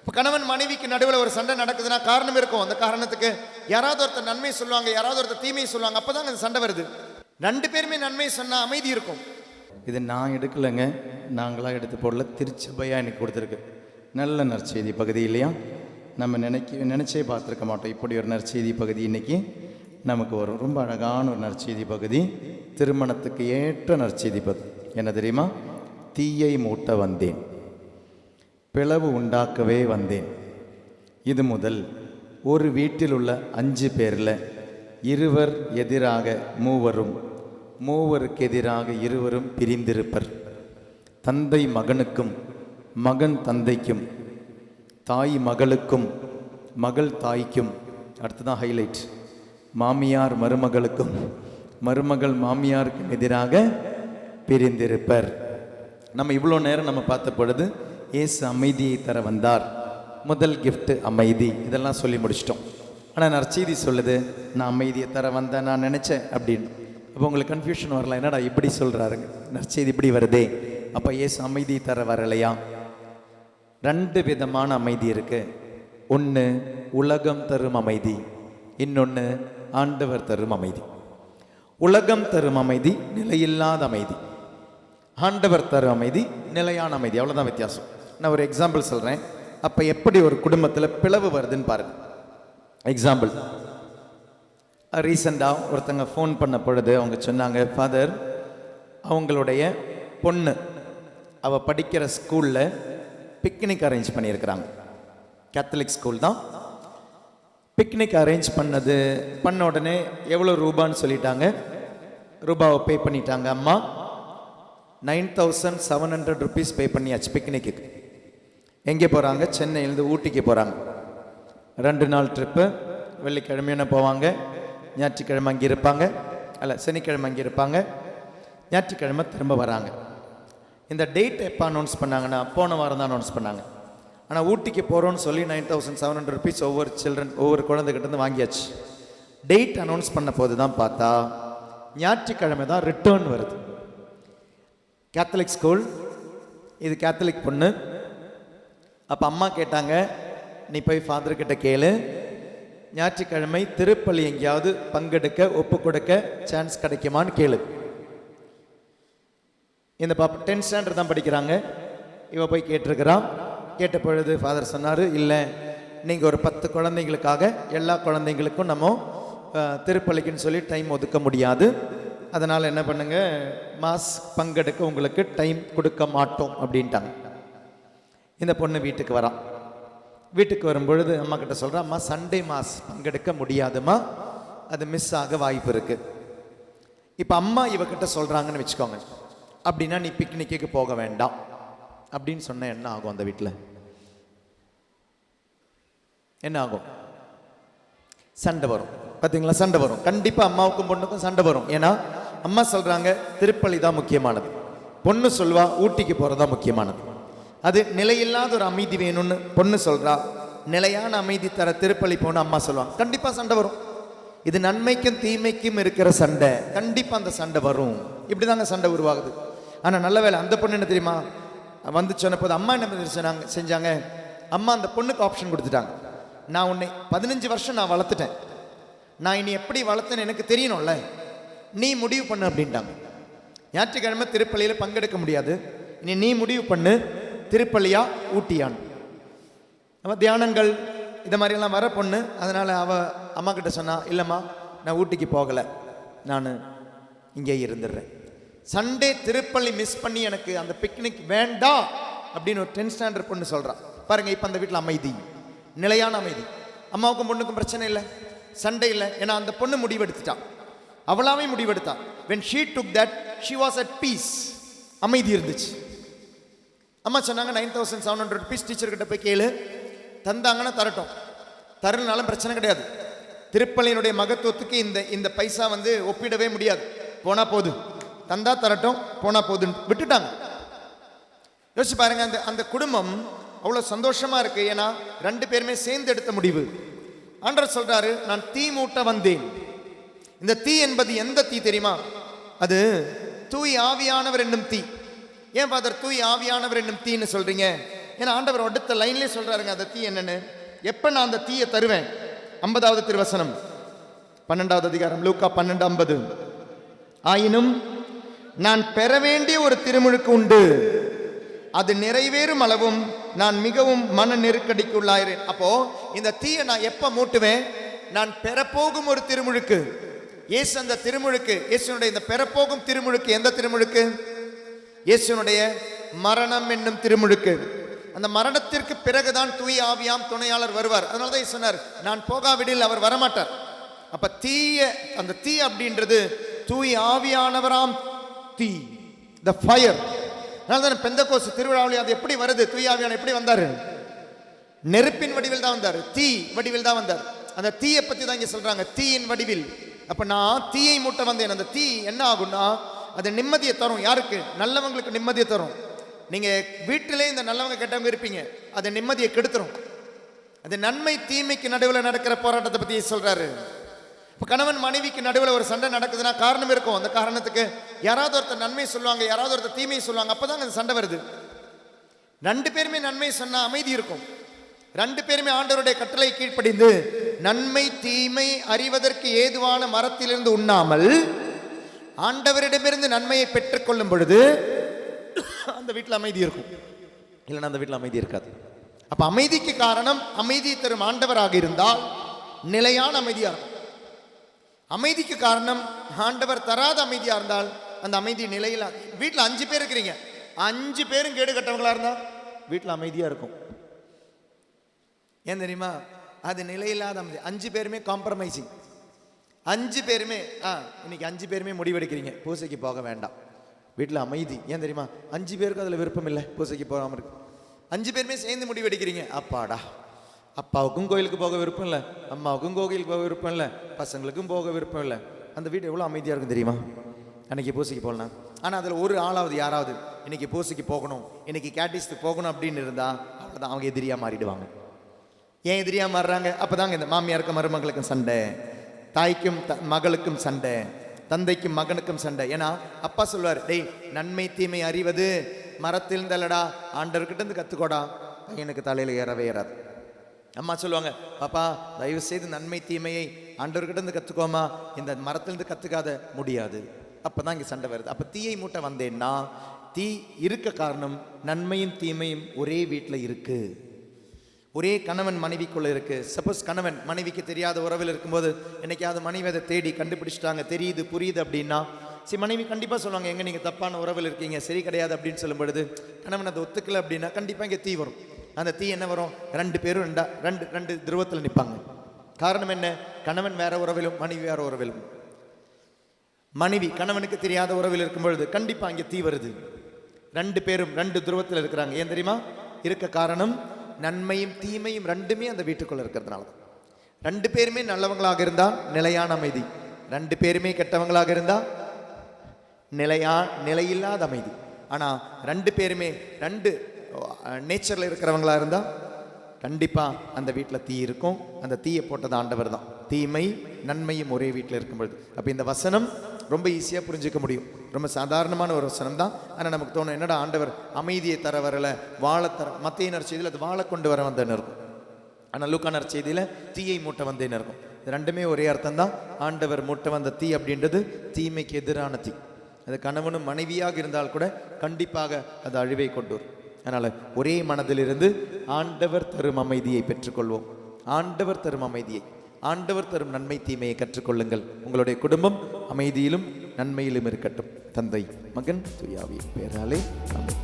இப்போ கணவன் மனைவிக்கு நடுவில் ஒரு சண்டை நடக்குதுன்னா காரணம் இருக்கும். அந்த காரணத்துக்கு யாராவது ஒருத்தர் நன்மை சொல்லுவாங்க, யாராவது ஒருத்தர் தீமையை சொல்லுவாங்க. அப்போதாங்க அந்த சண்டை வருது. 2 பேருமே நன்மை சொன்னால் அமைதி இருக்கும். இது நான் எடுக்கலைங்க, நாங்களாக எடுத்து போடல, திருச்சபையாக எனக்கு கொடுத்துருக்கு. நல்ல நற்செய்தி பகுதி இல்லையா? நம்ம நினச்சே பார்த்துருக்க மாட்டோம் இப்படி ஒரு நற்செய்தி பகுதி இன்றைக்கி நமக்கு வரும். ரொம்ப அழகான ஒரு நற்செய்தி பகுதி, திருமணத்துக்கு ஏற்ற நற்செய்தி பகுதி. என்ன தெரியுமா? தீயை மூட்ட வந்தேன், பிளவு உண்டாக்கவே வந்தேன். இது முதல் ஒரு வீட்டில் உள்ள 5 பேரில் 2 எதிராக 3, 3 எதிராக 2 பிரிந்திருப்பர். தந்தை மகனுக்கும், மகன் தந்தைக்கும், தாய் மகளுக்கும், மகள் தாய்க்கும், அடுத்ததான் ஹைலைட், மாமியார் மருமகளுக்கும், மருமகள் மாமியாருக்கும் எதிராக பிரிந்திருப்பர். நம்ம இவ்வளோ நேரம் நம்ம பார்த்த பொழுது இயேசு அமைதியை தர வந்தார். முதல் கிஃப்ட் அமைதி. இதெல்லாம் சொல்லி முடிச்சிட்டோம். ஆனால் நற்செய்தி சொல்லுது, நான் அமைதியை தர வந்தேன், நான் நினச்சேன் அப்படின்னு. அப்போ உங்களுக்கு கன்ஃபியூஷன் வரலாம், என்னடா இப்படி சொல்கிறாருங்க, நற்செய்தி இப்படி வருதே, அப்போ இயேசு அமைதியை தர வரலையா? 2 விதமான அமைதி இருக்கு. ஒன்று உலகம் தரும் அமைதி, இன்னொன்று ஆண்டவர் தரும் அமைதி. உலகம் தரும் அமைதி நிலையில்லாத அமைதி, ஆண்டவர் தரும் அமைதி நிலையான அமைதி. அவ்வளோதான் வித்தியாசம். நான் ஒரு எக்ஸாம்பிள் சொல்கிறேன். அப்போ எப்படி ஒரு குடும்பத்தில் பிளவு வருதுன்னு பாருங்க. எக்ஸாம்பிள், ரீசெண்டாக ஒருத்தங்க ஃபோன் பண்ண பொழுது அவங்க சொன்னாங்க, ஃபாதர், அவங்களுடைய பொண்ணு அவள் படிக்கிற ஸ்கூலில் பிக்னிக் அரேஞ்ச் பண்ணியிருக்கிறாங்க. கேத்தலிக் ஸ்கூல் தான். பிக்னிக் அரேஞ்ச் பண்ண உடனே எவ்வளோ ரூபான்னு சொல்லிட்டாங்க. ரூபாவை பே பண்ணிட்டாங்க. அம்மா 9,700 rupees பே பண்ணியாச்சு பிக்னிக்கு. எங்கே போகிறாங்க? சென்னையிலேருந்து ஊட்டிக்கு போகிறாங்க. 2 நாள் ட்ரிப்பு. வெள்ளிக்கிழமையான போவாங்க, ஞாயிற்றுக்கிழமை அங்கே இருப்பாங்க, சனிக்கிழமை அங்கே இருப்பாங்க, ஞாயிற்றுக்கிழமை திரும்ப வராங்க. இந்த டேட் எப்போ அனௌன்ஸ் பண்ணாங்கன்னா போன வாரம் தான் அனௌன்ஸ் பண்ணாங்க. ஆனால் ஊட்டிக்கு போகிறோன்னு சொல்லி 9,700 rupees ஒவ்வொரு குழந்தைகிட்டேருந்து வாங்கியாச்சு. டேட் அனௌன்ஸ் பண்ண போது தான் பார்த்தா ஞாயிற்றுக்கிழமை தான் ரிட்டர்ன் வருது. கேத்தலிக் ஸ்கூல், இது கேத்தலிக் பொண்ணு. அப்போ அம்மா கேட்டாங்க, நீ போய் ஃபாதர்கிட்ட கேளு, ஞாயிற்றுக்கிழமை திருப்பலி எங்கேயாவது பங்கெடுக்க ஒப்பு கொடுக்க சான்ஸ் கிடைக்குமான்னு கேளு. இந்த பாப்பா 10th ஸ்டாண்டர்ட் தான் படிக்கிறாங்க. இவ போய் கேட்டிருக்கிறான். கேட்ட பொழுது ஃபாதர் சொன்னார், இல்லை, நீங்கள் ஒரு 10 குழந்தைங்களுக்காக எல்லா குழந்தைங்களுக்கும் நம்ம திருப்பலிக்குன்னு சொல்லி டைம் ஒதுக்க முடியாது. அதனால் என்ன பண்ணுங்க, மாஸ் பங்கெடுக்க உங்களுக்கு டைம் கொடுக்க மாட்டோம் அப்படின்ட்டாங்க. இந்த பொண்ணு வீட்டுக்கு வரான். வீட்டுக்கு வரும்பொழுது அம்மா கிட்ட சொல்கிறா, அம்மா சண்டே மாஸ் பங்கெடுக்க முடியாதுமா, அது மிஸ் ஆக வாய்ப்பு இருக்குது. இப்போ அம்மா இவகிட்ட சொல்கிறாங்கன்னு வச்சுக்கோங்க, அப்படின்னா நீ பிக்னிக்கு போக வேண்டாம் அப்படின்னு சொன்ன என்ன ஆகும்? அந்த வீட்டில் என்ன ஆகும்? சண்டை வரும். பார்த்தீங்களா? சண்டை வரும். கண்டிப்பாக அம்மாவுக்கும் பொண்ணுக்கும் சண்டை வரும். ஏன்னா அம்மா சொல்கிறாங்க திருப்பலி தான் முக்கியமானது, பொண்ணு சொல்வா ஊட்டிக்கு போகிறதா முக்கியமானது. அது நிலையில்லாத ஒரு அமைதி வேணும்னு பொண்ணு சொல்கிறா, நிலையான அமைதி தர திருப்பலி போன அம்மா சொல்லுவாங்க. கண்டிப்பாக சண்டை வரும். இது நன்மைக்கும் தீமைக்கும் இருக்கிற சண்டை. கண்டிப்பாக அந்த சண்டை வரும். இப்படி தாங்க சண்டை உருவாகுது. ஆனால் நல்ல வேலை, அந்த பொண்ணு என்ன தெரியுமா வந்து சொன்ன போது அம்மா என்ன செஞ்சாங்க, அம்மா அந்த பொண்ணுக்கு ஆப்ஷன் கொடுத்துட்டாங்க. நான் உன்னை 15 வருஷம் நான் வளர்த்துட்டேன், நான் இனி எப்படி வளர்த்தேன்னு எனக்கு தெரியணும்ல, நீ முடிவு பண்ணு அப்படின்ட்டாங்க. ஞாயிற்றுக்கிழமை திருப்பள்ளியில் பங்கெடுக்க முடியாது, இனி நீ முடிவு பண்ணு, திருப்பள்ளியா ஊட்டியான். நம்ம தியானங்கள் இதை மாதிரியெல்லாம் வர பொண்ணு. அதனால் அவள் அம்மா கிட்ட சொன்னா, இல்லைம்மா நான் ஊட்டிக்கு போகலை, நான் இங்கே இருந்துடுறேன். சண்டே திருப்பள்ளி மிஸ் பண்ணி எனக்கு அந்த பிக்னிக் வேண்டாம் அப்படின்னு ஒரு 10th ஸ்டாண்டர்ட் பொண்ணு சொல்கிறான். பாருங்கள், இப்போ அந்த வீட்டில் அமைதி, நிலையான அமைதி. அம்மாவுக்கும் பொண்ணுக்கும் பிரச்சனை இல்லை, சண்டை இல்லை. ஏன்னா அந்த பொண்ணு முடிவெடுத்துட்டான், அவளாவே முடிவெடுத்தா. when she took that, she was at peace. அமைதி இருந்துச்சு. அம்மா சொன்னாங்க 9,700 rupees டீச்சர்கிட்ட போய் கேளு, தந்தாங்கன்னா தரட்டும், தரலனாலும் பிரச்சனை கிடையாது. திருப்பலியினுடைய மகத்துவத்துக்கு இந்த பைசா ஒப்பிடவே முடியாது. போனா போது, தந்தா தரட்டும், போனா போதுன்னு விட்டுட்டாங்க. யோசிச்சு பாருங்க, அந்த குடும்பம் அவ்வளோ சந்தோஷமா இருக்கு. ஏன்னா 2 பேருமே சேர்ந்து எடுத்த முடிவு. ஆண்டவர் சொல்றாரு, நான் தீ மூட்ட வந்தேன். இந்த தீ என்பது எந்த தீ தெரியுமா? அது தூய் ஆவியானவர் என்னும் தீ. ஏன் ஃபாதர் தூய் ஆவியானவர் என்னும் தீன்னு சொல்றீங்க? ஏன்னா ஆண்டவர் அடுத்த லைன்லேயே சொல்றாருங்க அந்த தீ என்னன்னு. எப்ப நான் அந்த தீயை தருவேன்? 50வது திருவசனம் 12வது அதிகாரம் லூக்கா 12:50. ஆயினும் நான் பெற வேண்டிய ஒரு திருமுழுக்கு உண்டு, அது நிறைவேறும் அளவும் நான் மிகவும் மன நெருக்கடிக்கு உள்ளாயிறேன். அப்போ இந்த தீயை நான் எப்ப மூட்டுவேன்? நான் பெறப்போகும் ஒரு திருமுழுக்கு. இயேசு அந்த திருமுழுக்கு, இயேசுனுடைய இந்த பெறப்போகும் திருமுழுக்கு எந்த திருமுழுக்கு? இயேசுனுடைய மரணம் என்னும் திருமுழுக்கு. அந்த மரணத்திற்கு பிறகுதான் தூய ஆவியாம் துணையாளர் வருவார். அதனாலதான் சொன்னார், நான் போகாவிடில் அவர் வரமாட்டார். அப்ப அந்த தீ அப்படின்றது தூய ஆவியானவராம் தீ, த ஃபயர். அதனால்தான் பெந்தகோஸ்து திருவிழாவில் அது எப்படி வருது? தூய ஆவியான எப்படி வந்தாரு? நெருப்பின் வடிவில் தான் வந்தார், தீ வடிவில் தான் வந்தார். அந்த தீயை பத்தி தான் இங்க சொல்றாங்க, தீயின் வடிவில். அப்ப நான் தீயை மூட்ட வந்தேன். அந்த தீ என்ன ஆகும்னா அது நிம்மதியை தரும். யாருக்கு? நல்லவங்களுக்கு நிம்மதியை தரும். நீங்க வீட்டிலே இந்த நல்லவங்க கெட்டவங்க இருப்பீங்க, அது நிம்மதியை கெடுத்துரும். அது நன்மை தீமைக்கு நடுவில் நடக்கிற போராட்டத்தை பத்தி சொல்றாரு. இப்போ கணவன் மனைவிக்கு நடுவில் ஒரு சண்டை நடக்குதுன்னா காரணம் இருக்கும். அந்த காரணத்துக்கு யாராவது ஒருத்தர் நன்மை சொல்லுவாங்க, யாராவது ஒருத்தர் தீமையை சொல்லுவாங்க. அப்பதான் அந்த சண்டை வருது. ரெண்டு பேருமே நன்மை சொன்னா அமைதி இருக்கும். ரெண்டு பேருமே ஆண்டவருடைய கட்டளை கீழ்ப்படிந்து நன்மை தீமை அறிவதற்கு ஏதுவான மரத்திலிருந்து உண்ணாமல் ஆண்டவரிடமிருந்து நன்மையை பெற்றுக்கொள்ளும் பொழுது அந்த வீட்டில் அமைதி இருக்கும். இல்லைன்னா அந்த வீட்டில் அமைதி இருக்காது. அப்ப அமைதிக்கு காரணம் அமைதி தரும் ஆண்டவராக இருந்தால் நிலையான அமைதியா இருக்கும். அமைதிக்கு காரணம் ஆண்டவர் தராத அமைதியா இருந்தால் அந்த அமைதி நிலையில. வீட்டில் 5 பேர் இருக்கிறீங்க, 5 பேரும் கேடு கட்டவங்களா இருந்தா வீட்டில் அமைதியா இருக்கும். ஏன் தெரியுமா? அது நிலையில்லாத அமைதி. 5 பேருமே காம்ப்ரமைசிங். 5 பேருமே இன்னைக்கு 5 பேருமே முடிவெடுக்கிறீங்க பூசைக்கு போக வேண்டாம், வீட்டில் அமைதி. ஏன் தெரியுமா? 5 பேருக்கு அதில் விருப்பம் இல்லை பூசைக்கு போகாமல் இருக்கு. 5 பேருமே சேர்ந்து முடிவெடுக்கிறீங்க, அப்பாடா அப்பாவுக்கும் கோயிலுக்கு போக விருப்பம் இல்லை, அம்மாவுக்கும் கோயிலுக்கு போக விருப்பம் இல்லை, பசங்களுக்கும் போக விருப்பம் இல்லை. அந்த வீடு எவ்வளோ அமைதியாக இருக்கும் தெரியுமா? அன்னைக்கு பூசைக்கு போகலாம். ஆனால் அதில் ஒரு ஆளாவது யாராவது இன்னைக்கு பூசைக்கு போகணும், இன்னைக்கு கேட்டிஸ்க்கு போகணும் அப்படின்னு இருந்தால் அவ்வளோதான், அவங்க எதிரியாக மாறிடுவாங்க. ஏன் எதிரியாக மாறுறாங்க? அப்போதாங்க இந்த மாமியாருக்கும் மருமகளுக்கும் சண்டை, தாய்க்கும் மகளுக்கும் சண்டை, தந்தைக்கும் மகனுக்கும் சண்டை. ஏன்னா அப்பா சொல்வார், டேய் நன்மை தீமை அறிவது மரத்தில் இருந்தல்லடா, ஆண்டவர்கிட்ட இருந்து கற்றுக்கோடா, பையனுக்கு தலையில் ஏறவே ஏறாது. அம்மா சொல்லுவாங்க, பாப்பா தயவு செய்து நன்மை தீமையை ஆண்டவர்கிட்ட இருந்து கற்றுக்கோமா, இந்த மரத்திலிருந்து கற்றுக்காத முடியாது. அப்போ தான் இங்கே சண்டை வருது. அப்போ தீயை மூட்டை வந்தேன்னா தீ இருக்க காரணம் நன்மையும் தீமையும் ஒரே வீட்டில் இருக்கு, ஒரே கணவன் மனைவிக்குள்ள இருக்கு. சப்போஸ் கணவன் மனைவிக்கு தெரியாத உறவில் இருக்கும்போது என்னைக்காவது மனைவி அதை தேடி கண்டுபிடிச்சிட்டாங்க, தெரியுது புரியுது அப்படின்னா சரி மனைவி கண்டிப்பாக சொல்லுவாங்க, எங்கே நீங்கள் தப்பான உறவில் இருக்கீங்க, சரி கிடையாது அப்படின்னு சொல்லும் பொழுது கணவன் அதை ஒத்துக்கல அப்படின்னா கண்டிப்பாக இங்கே தீ வரும். அந்த தீ என்ன வரும்? 2 பேரும் ரெண்டு துருவத்தில் நிற்பாங்க. காரணம் என்ன? கணவன் வேற உறவிலும் மனைவி வேற உறவிலும். மனைவி கணவனுக்கு தெரியாத உறவில் இருக்கும் பொழுது கண்டிப்பாக இங்கே தீ வருது. 2 பேரும் 2 துருவத்தில் இருக்கிறாங்க. ஏன் தெரியுமா? இருக்க காரணம் நன்மையும் தீமையும் ரெண்டுமே அந்த வீட்டுக்குள்ள இருக்கிறதுனால. 2 பேருமே நல்லவங்களாக இருந்தா நிலையான அமைதி, 2 பேருமே கெட்டவங்களாக இருந்தா நிலையில்லாத அமைதி. ஆனா 2 பேருமே 2 நேச்சர்ல இருக்கிறவங்களா இருந்தா கண்டிப்பா அந்த வீட்டில் தீ இருக்கும். அந்த தீயை போட்டது ஆண்டவர் தான். தீமை நன்மையும் ஒரே வீட்டில் இருக்கும்பொழுது. அப்ப இந்த வசனம் ரொம்ப ஈஸியாக புரிஞ்சுக்க முடியும். ரொம்ப சாதாரணமான ஒரு வசனம் தான். ஆனால் நமக்கு தோணும், என்னடா ஆண்டவர் அமைதியை தர வரல, வாழத்தர. மத்திய நற்செய்தியில் அது வாழை கொண்டு வர வந்தேன்னு இருக்கும். ஆனால் லூக்கா நற்செய்தியில் தீயை மூட்டை வந்தேன்னு இருக்கும். இது ரெண்டுமே ஒரே அர்த்தம் தான். ஆண்டவர் மூட்டை வந்த தீ அப்படின்றது தீமைக்கு எதிரான தீ. அது கணவனும் மனைவியாக இருந்தால் கூட கண்டிப்பாக அது அழிவை கொண்டு வரும். அதனால் ஒரே மனதிலிருந்து ஆண்டவர் தரும் அமைதியை பெற்றுக்கொள்வோம். ஆண்டவர் தரும் அமைதியை, ஆண்டவர் தரும் நன்மை தீமையை கற்றுக்கொள்ளுங்கள். உங்களுடைய குடும்பம் அமைதியிலும் நன்மையிலும் இருக்கட்டும். தந்தை மகன் தூய ஆவியின் பெயராலே ஆமென்.